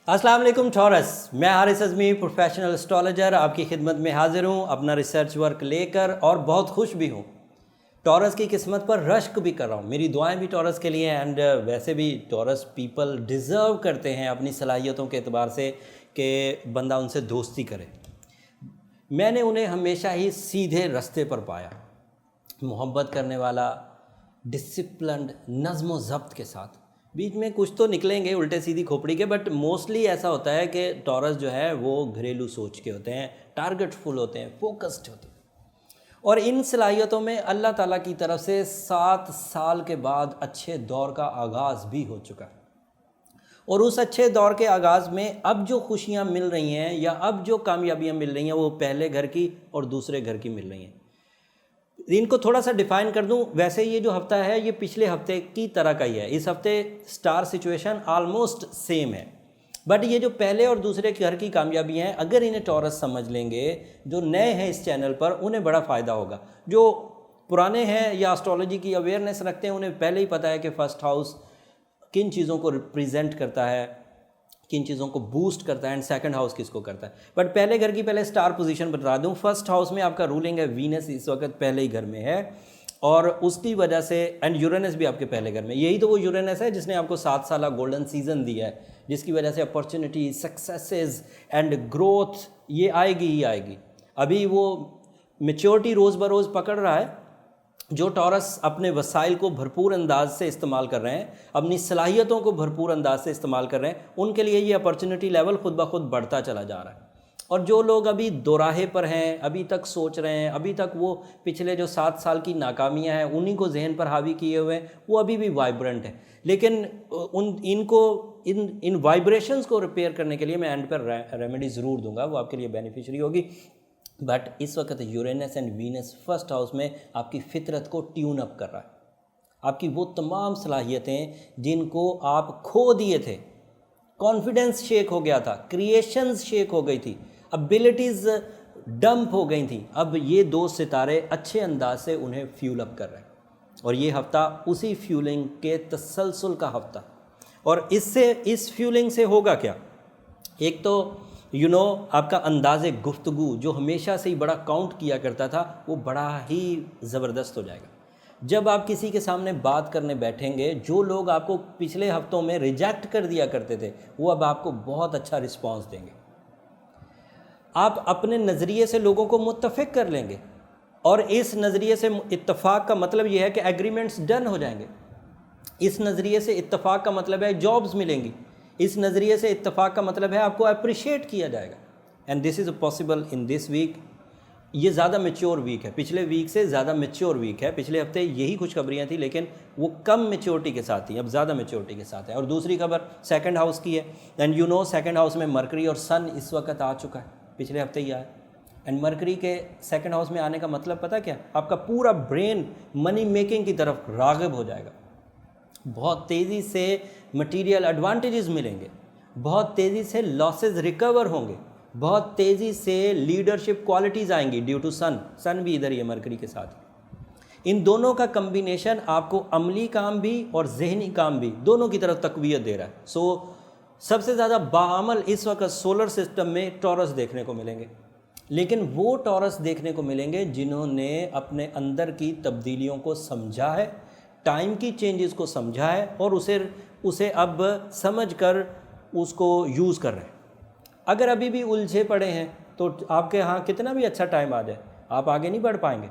अस्सलाम वालेकुम टॉरस। मैं हारिस अज़मी प्रोफेशनल एस्ट्रोलॉजर आपकी खिदमत में हाजिर हूँ अपना रिसर्च वर्क लेकर, और बहुत खुश भी हूँ। टॉरस की किस्मत पर रश्क भी कर रहा हूँ। मेरी दुआएं भी टॉरस के लिए एंड वैसे भी टॉरस पीपल डिज़र्व करते हैं अपनी सलाहियतों के एतबार से कि बंदा उनसे दोस्ती करे। मैंने उन्हें हमेशा ही सीधे रास्ते पर पाया, मोहब्बत करने वाला, डिसिप्लिन्ड, नज़्म ज़ब्त के साथ। बीच में कुछ तो निकलेंगे उल्टे सीधी खोपड़ी के, बट मोस्टली ऐसा होता है कि टॉरस जो है वो घरेलू सोच के होते हैं, टारगेटफुल होते हैं, फोकस्ड होते हैं। और इन सलाहियतों में अल्लाह ताला की तरफ से 7 साल के बाद अच्छे दौर का आगाज़ भी हो चुका है। और उस अच्छे दौर के आगाज़ में अब जो खुशियाँ मिल रही हैं या अब जो कामयाबियाँ मिल रही हैं वो पहले घर की और दूसरे घर की मिल रही हैं। इनको थोड़ा सा डिफ़ाइन कर दूं। वैसे ये जो हफ्ता है ये पिछले हफ्ते की तरह का ही है। इस हफ्ते स्टार सिचुएशन ऑलमोस्ट सेम है, बट ये जो पहले और दूसरे घर की कामयाबियाँ हैं, अगर इन्हें टॉरस समझ लेंगे, जो नए हैं इस चैनल पर, उन्हें बड़ा फ़ायदा होगा। जो पुराने हैं या एस्ट्रोलॉजी की अवेयरनेस रखते हैं उन्हें पहले ही पता है कि फर्स्ट हाउस किन चीज़ों को रिप्रेजेंट करता है, किन चीज़ों को बूस्ट करता है, एंड सेकंड हाउस किसको करता है। बट पहले घर की पहले स्टार पोजीशन बता दूं। फर्स्ट हाउस में आपका रूलिंग है वीनस, इस वक्त पहले ही घर में है, और उसकी वजह से एंड यूरेनस भी आपके पहले घर में। यही तो वो यूरेनस है जिसने आपको 7 साल गोल्डन सीजन दिया है, जिसकी वजह से अपॉर्चुनिटी, सक्सेसेस एंड ग्रोथ ये आएगी ही आएगी। अभी वो मेच्योरिटी रोज़ ब रोज़ पकड़ रहा है। जो टॉरस अपने वसाइल को भरपूर अंदाज से इस्तेमाल कर रहे हैं, अपनी सलाहियतों को भरपूर अंदाज से इस्तेमाल कर रहे हैं, उनके लिए ये अपॉर्चुनिटी लेवल खुद ब खुद बढ़ता चला जा रहा है। और जो लोग अभी दोराहे पर हैं, अभी तक सोच रहे हैं, अभी तक वो पिछले जो 7 साल की नाकामियां हैं उन्हीं को जहन पर हावी किए हुए हैं, वो अभी भी वाइब्रेंट है। लेकिन इन वाइब्रेशंस को रिपेयर करने के लिए मैं एंड पर रेमेडी ज़रूर दूंगा, वो आपके लिए बेनिफिशियरी होगी। बट इस वक्त Uranus and Venus first house में आपकी फितरत को ट्यून अप कर रहा है। आपकी वो तमाम सलाहियतें जिनको आप खो दिए थे, कॉन्फिडेंस शेक हो गया था, क्रिएशंस शेक हो गई थी, एबिलिटीज़ डंप हो गई थी, अब ये 2 सितारे अच्छे अंदाज से उन्हें फ्यूल अप कर रहे हैं। और ये हफ्ता उसी फ्यूलिंग के तसलसल का हफ्ता। और इससे इस फ्यूलिंग से होगा क्या? एक तो आपका अंदाज़े गुफ्तगू जो हमेशा से ही बड़ा काउंट किया करता था, वो बड़ा ही ज़बरदस्त हो जाएगा। जब आप किसी के सामने बात करने बैठेंगे, जो लोग आपको पिछले हफ्तों में रिजेक्ट कर दिया करते थे, वो अब आपको बहुत अच्छा रिस्पांस देंगे। आप अपने नज़रिए से लोगों को मुत्तफ़िक कर लेंगे, और इस नज़रिए से इत्तफ़ाक़ का मतलब ये है कि एग्रीमेंट्स डन हो जाएंगे। इस नज़रिए से इत्तफ़ाक़ का मतलब है जॉब्स मिलेंगी। इस नज़रिए से इत्तफ़ाक़ का मतलब है आपको अप्रिशिएट किया जाएगा। And this is possible in this week. ये ज़्यादा मैच्योर वीक है, पिछले वीक से ज़्यादा मैच्योर वीक है। पिछले हफ्ते यही खुशखबरियाँ थी, लेकिन वो कम मैच्योरिटी के साथ थी, अब ज़्यादा मैच्योरिटी के साथ है। और दूसरी खबर सेकंड हाउस की है। एंड सेकंड हाउस में मरकरी और सन इस वक्त आ चुका है, पिछले हफ्ते ही आया। एंड मरकरी के सेकंड हाउस में आने का मतलब पता क्या? आपका पूरा ब्रेन मनी मेकिंग की तरफ राग़िब हो जाएगा। बहुत तेज़ी से मटेरियल एडवांटेजेस मिलेंगे, बहुत तेज़ी से लॉसेस रिकवर होंगे, बहुत तेज़ी से लीडरशिप क्वालिटीज़ आएंगी ड्यू टू सन भी इधर ही है मरकरी के साथ। इन दोनों का कम्बिनेशन आपको अमली काम भी और जहनी काम भी दोनों की तरफ तक़वियत दे रहा है। सबसे ज़्यादा बाअमल इस वक्त सोलर सिस्टम में टॉरस देखने को मिलेंगे, लेकिन वो टॉरस देखने को मिलेंगे जिन्होंने अपने अंदर की तब्दीलियों को समझा है, टाइम की चेंजेस को समझा है, और उसे अब समझकर उसको यूज़ कर रहे हैं। अगर अभी भी उलझे पड़े हैं तो आपके यहाँ कितना भी अच्छा टाइम आ जाए, आप आगे नहीं बढ़ पाएंगे।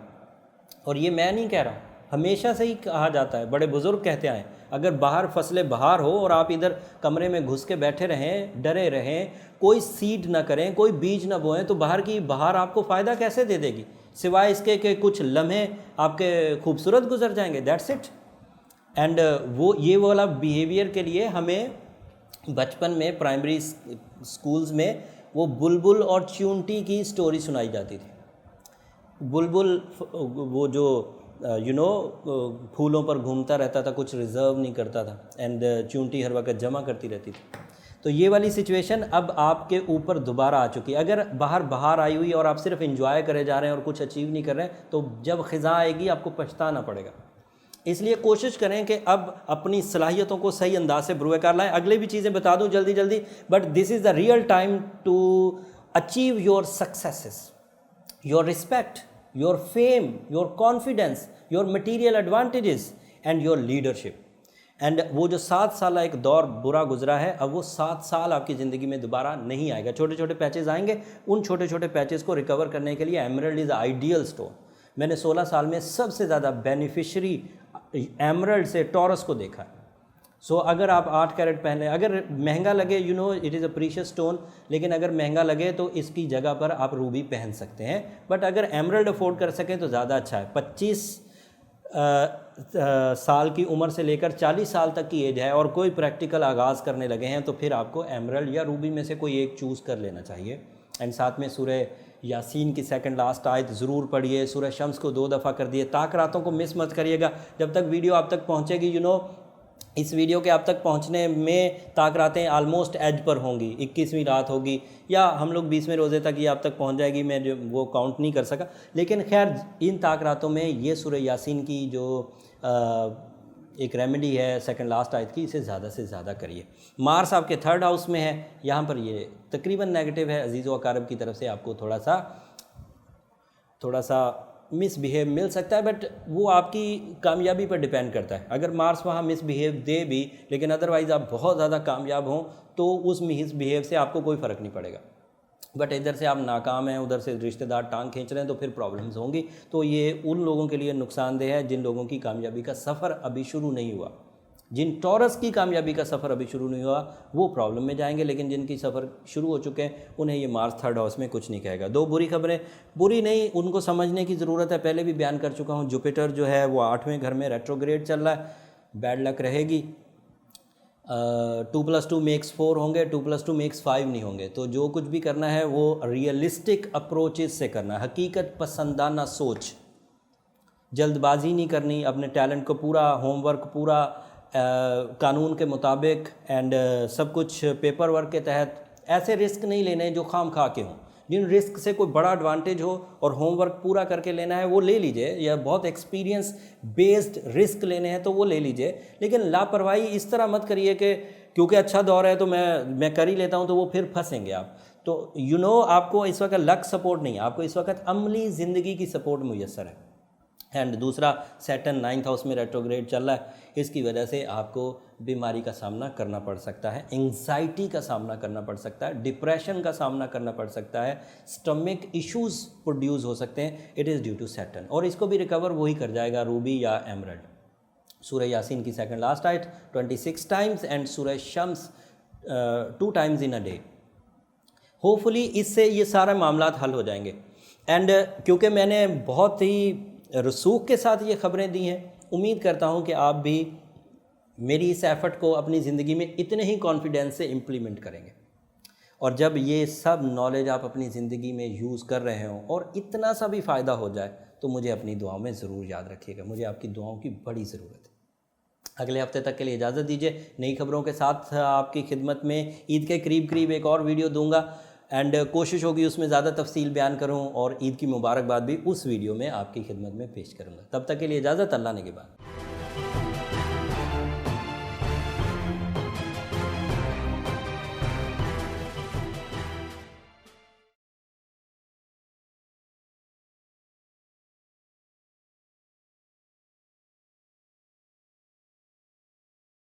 और ये मैं नहीं कह रहा, हमेशा से ही कहा जाता है, बड़े बुज़ुर्ग कहते आए, अगर बाहर फसलें बाहर हो और आप इधर कमरे में घुस के बैठे रहें, डरे रहें, कोई सीड ना करें, कोई बीज ना बोएं, तो बाहर आपको फ़ायदा कैसे दे देगी, सिवाय इसके कि कुछ लम्हे आपके खूबसूरत गुजर जाएंगे। That's it. एंड ये वाला बिहेवियर के लिए हमें बचपन में प्राइमरी स्कूल्स में वो बुलबुल और चूंटी की स्टोरी सुनाई जाती थी। बुलबुल वो जो फूलों पर घूमता रहता था, कुछ रिजर्व नहीं करता था, एंड चूंटी हर वक्त जमा करती रहती थी। तो ये वाली सिचुएशन अब आपके ऊपर दोबारा आ चुकी है। अगर बाहर आई हुई और आप सिर्फ एंजॉय करे जा रहे हैं और कुछ अचीव नहीं कर रहे हैं, तो जब ख़िज़ा आएगी आपको पछताना पड़ेगा। इसलिए कोशिश करें कि अब अपनी सलाहियतों को सही अंदाज से बुरुकार लाएं। अगले भी चीज़ें बता दूं जल्दी जल्दी, but this is the real time to achieve your successes, your respect, your fame, your confidence, your material advantages and your leadership. And वो जो 7 साल एक दौर बुरा गुजरा है, अब वो 7 साल आपकी ज़िंदगी में दोबारा नहीं आएगा। छोटे छोटे पैचेस आएंगे, उन छोटे छोटे पैचेस को रिकवर करने के लिए एमरल्ड इज़ आइडियल स्टोन। मैंने 16 साल में सबसे ज़्यादा बेनिफिशरी एमरल्ड से टॉरस को देखा है। सो अगर आप 8 कैरेट पहने, अगर महंगा लगे, you know it is a precious stone, लेकिन अगर महंगा लगे तो इसकी जगह पर आप रूबी पहन सकते हैं। बट अगर एमरल्ड अफोर्ड कर सकें तो ज़्यादा अच्छा है। 25 साल की उम्र से लेकर 40 साल तक की एज है और कोई प्रैक्टिकल आगाज़ करने लगे हैं तो फिर आपको एमरल्ड या रूबी में से कोई एक चूज़ कर लेना चाहिए। एंड साथ में सूरह यासीन की सेकंड लास्ट आयत ज़रूर पढ़िए। सूरह शम्स को 2 दफ़ा कर दिए। ताक रातों को मिस मत करिएगा। जब तक वीडियो आप तक पहुंचेगी, यू नो इस वीडियो के आप तक पहुंचने में ताक रातें आलमोस्ट एज पर होंगी, 21वीं रात होगी या हम लोग 20वें रोज़े तक ये आप तक पहुंच जाएगी। मैं जो वो काउंट नहीं कर सका, लेकिन खैर इन ताक रातों में ये सूरह यासीन की जो एक रेमेडी है सेकंड लास्ट आयत की, इसे ज़्यादा से ज़्यादा करिए। मार्स आपके 3rd हाउस में है, यहाँ पर ये तकरीबन नेगेटिव है। अजीज़ व अकारब की तरफ से आपको थोड़ा सा मिसबिहेव मिल सकता है, बट वो आपकी कामयाबी पर डिपेंड करता है। अगर मार्स वहाँ मिसबिहेव दे भी, लेकिन अदरवाइज़ आप बहुत ज़्यादा कामयाब हों तो उस मिसबिहेव से आपको कोई फ़र्क नहीं पड़ेगा। बट इधर से आप नाकाम हैं, उधर से रिश्तेदार टांग खींच रहे हैं तो फिर प्रॉब्लम्स होंगी। तो ये उन लोगों के लिए नुकसानदेह है जिन लोगों की कामयाबी का सफ़र अभी शुरू नहीं हुआ। जिन टॉरस की कामयाबी का सफ़र अभी शुरू नहीं हुआ वो प्रॉब्लम में जाएंगे, लेकिन जिनकी सफ़र शुरू हो चुके हैं उन्हें ये मार्स 3rd हाउस में कुछ नहीं कहेगा। 2 बुरी खबरें, बुरी नहीं, उनको समझने की ज़रूरत है। पहले भी बयान कर चुका हूँ, जुपिटर जो है वो 8वें घर में रेट्रोग्रेड चल रहा है, बैड लक रहेगी। 2 + 2 = 4 होंगे, 2 + 2 = 5 नहीं होंगे। तो जो कुछ भी करना है वो रियलिस्टिक अप्रोचेस से करना है, हकीकत पसंदाना सोच, जल्दबाजी नहीं करनी। अपने टैलेंट को पूरा, होमवर्क पूरा कानून के मुताबिक एंड सब कुछ पेपर वर्क के तहत, ऐसे रिस्क नहीं लेने जो खाम खा के हों। जिन रिस्क से कोई बड़ा एडवांटेज हो और होमवर्क पूरा करके लेना है वो ले लीजिए, या बहुत एक्सपीरियंस बेस्ड रिस्क लेने हैं तो वो ले लीजिए। लेकिन लापरवाही इस तरह मत करिए कि क्योंकि अच्छा दौर है तो मैं कर ही लेता हूँ, तो वो फिर फंसेंगे आप। तो यू नो आपको इस वक्त लक सपोर्ट नहीं है, आपको इस वक्त अमली ज़िंदगी की सपोर्ट मुयस्सर है। एंड दूसरा, सैटर्न 9th हाउस में रेट्रोग्रेड चल रहा है, इसकी वजह से आपको बीमारी का सामना करना पड़ सकता है, एंग्जाइटी का सामना करना पड़ सकता है, डिप्रेशन का सामना करना पड़ सकता है, स्टमक इश्यूज़ प्रोड्यूस हो सकते हैं। It is due to Saturn, और इसको भी रिकवर वही कर जाएगा, रूबी या एमरल्ड। सूरह यासीन की सेकंड लास्ट आयत 26 टाइम्स एंड सूरह Shams 2 times in a day. Hopefully इससे ये सारे मामलात हल हो जाएंगे। एंड क्योंकि मैंने बहुत ही रसूख के साथ ये ख़बरें दी हैं, उम्मीद करता हूँ कि आप भी मेरी इस एफ़र्ट को अपनी ज़िंदगी में इतने ही कॉन्फिडेंस से इम्प्लीमेंट करेंगे। और जब ये सब नॉलेज आप अपनी ज़िंदगी में यूज़ कर रहे हों और इतना सा भी फ़ायदा हो जाए तो मुझे अपनी दुआओं में ज़रूर याद रखिएगा। मुझे आपकी दुआओं की बड़ी ज़रूरत है। अगले हफ्ते तक के लिए इजाज़त दीजिए। नई खबरों के साथ आपकी खिदमत में ईद के करीब एक और वीडियो दूंगा, एंड कोशिश होगी उसमें ज़्यादा तफसील बयान करूं और ईद की मुबारकबाद भी उस वीडियो में आपकी खिदमत में पेश करूंगा। तब तक के लिए इजाज़त, अल्लाह ने के बाद।